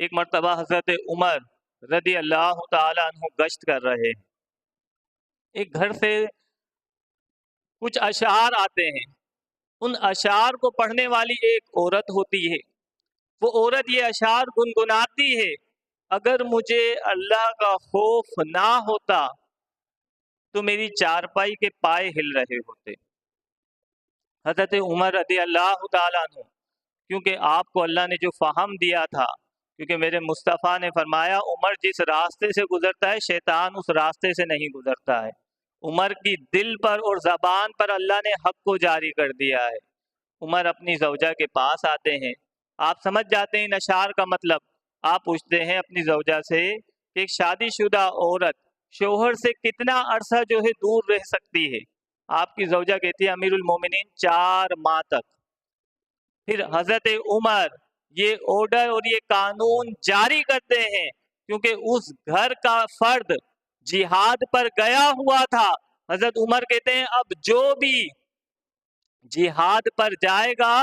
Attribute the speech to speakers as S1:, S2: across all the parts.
S1: ایک مرتبہ حضرت عمر رضی اللہ تعالیٰ عنہ گشت کر رہے ہیں، ایک گھر سے کچھ اشعار آتے ہیں، ان اشعار کو پڑھنے والی ایک عورت ہوتی ہے، وہ عورت یہ اشعار گنگناتی ہے، اگر مجھے اللہ کا خوف نہ ہوتا تو میری چارپائی کے پائے ہل رہے ہوتے۔ حضرت عمر رضی اللہ تعالیٰ عنہ، کیونکہ آپ کو اللہ نے جو فہم دیا تھا، کیونکہ میرے مصطفیٰ نے فرمایا عمر جس راستے سے گزرتا ہے شیطان اس راستے سے نہیں گزرتا ہے، عمر کی دل پر اور زبان پر اللہ نے حق کو جاری کر دیا ہے۔ عمر اپنی زوجہ کے پاس آتے ہیں، آپ سمجھ جاتے ہیں ان اشعار کا مطلب، آپ پوچھتے ہیں اپنی زوجہ سے کہ ایک شادی شدہ عورت شوہر سے کتنا عرصہ جو ہے دور رہ سکتی ہے؟ آپ کی زوجہ کہتی ہے امیر المومنین 4 ماہ تک۔ پھر حضرت عمر یہ آرڈر اور یہ قانون جاری کرتے ہیں، کیونکہ اس گھر کا فرد جہاد پر گیا ہوا تھا۔ حضرت عمر کہتے ہیں اب جو بھی جہاد پر جائے گا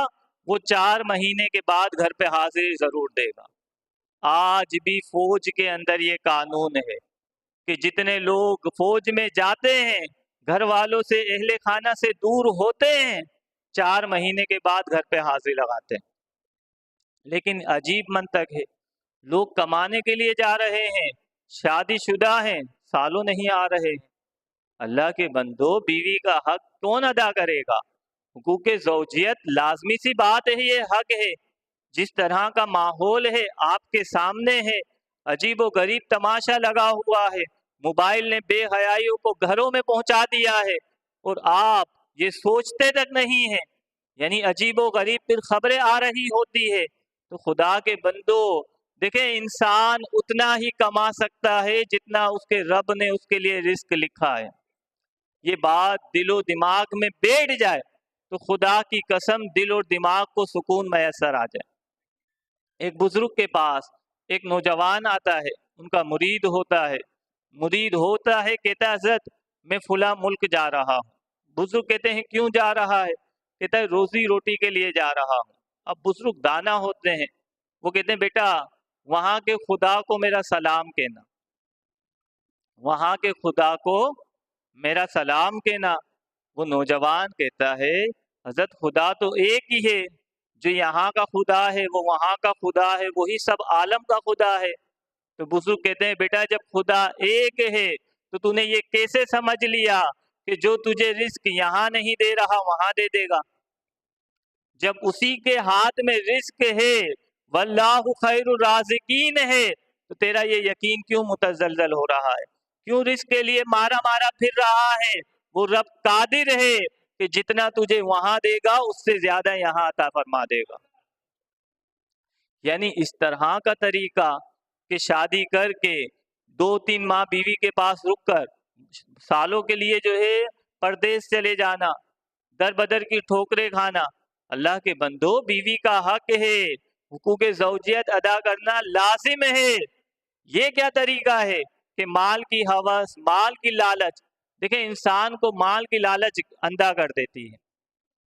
S1: وہ 4 مہینے کے بعد گھر پہ حاضری ضرور دے گا۔ آج بھی فوج کے اندر یہ قانون ہے کہ جتنے لوگ فوج میں جاتے ہیں گھر والوں سے اہل خانہ سے دور ہوتے ہیں 4 مہینے کے بعد گھر پہ حاضری لگاتے ہیں۔ لیکن عجیب منطق ہے، لوگ کمانے کے لیے جا رہے ہیں، شادی شدہ ہیں، سالوں نہیں آ رہے ہیں۔ اللہ کے بندو، بیوی کا حق کون ادا کرے گا؟ حقوق زوجیت لازمی سی بات ہے، یہ حق ہے۔ جس طرح کا ماحول ہے آپ کے سامنے ہے، عجیب و غریب تماشا لگا ہوا ہے، موبائل نے بے حیائیوں کو گھروں میں پہنچا دیا ہے اور آپ یہ سوچتے تک نہیں ہیں، یعنی عجیب و غریب پھر خبریں آ رہی ہوتی ہے۔ تو خدا کے بندو دیکھیں، انسان اتنا ہی کما سکتا ہے جتنا اس کے رب نے اس کے لیے رزق لکھا ہے۔ یہ بات دل و دماغ میں بیٹھ جائے تو خدا کی قسم دل اور دماغ کو سکون میسر آ جائے۔ ایک بزرگ کے پاس ایک نوجوان آتا ہے، ان کا مرید ہوتا ہے، کہتا ہے حضرت میں فلاں ملک جا رہا ہوں۔ بزرگ کہتے ہیں کیوں جا رہا ہے؟ کہتا ہے روزی روٹی کے لیے جا رہا ہوں۔ اب بزرگ دانا ہوتے ہیں، وہ کہتے ہیں بیٹا وہاں کے خدا کو میرا سلام کہنا، وہاں کے خدا کو میرا سلام کہنا۔ وہ نوجوان کہتا ہے حضرت خدا تو ایک ہی ہے، جو یہاں کا خدا ہے وہ وہاں کا خدا ہے، وہی سب عالم کا خدا ہے۔ تو بزرگ کہتے ہیں بیٹا جب خدا ایک ہے تو تو نے یہ کیسے سمجھ لیا کہ جو تجھے رزق یہاں نہیں دے رہا وہاں دے دے گا؟ جب اسی کے ہاتھ میں رزق ہے، واللہ خیر الرازقین ہے، تو تیرا یہ یقین کیوں متزلزل ہو رہا ہے؟ کیوں رزق کے لیے مارا مارا پھر رہا ہے؟ وہ رب قادر ہے کہ جتنا تجھے وہاں دے گا اس سے زیادہ یہاں عطا فرما دے گا۔ یعنی اس طرح کا طریقہ کہ شادی کر کے 2-3 ماہ بیوی کے پاس رک کر سالوں کے لیے جو ہے پردیس چلے جانا، در بدر کی ٹھوکریں کھانا۔ اللہ کے بندو، بیوی کا حق ہے، حقوق زوجیت ادا کرنا لازم ہے۔ یہ کیا طریقہ ہے کہ مال کی ہوس، مال کی لالچ، دیکھیں انسان کو مال کی لالچ اندھا کر دیتی ہے۔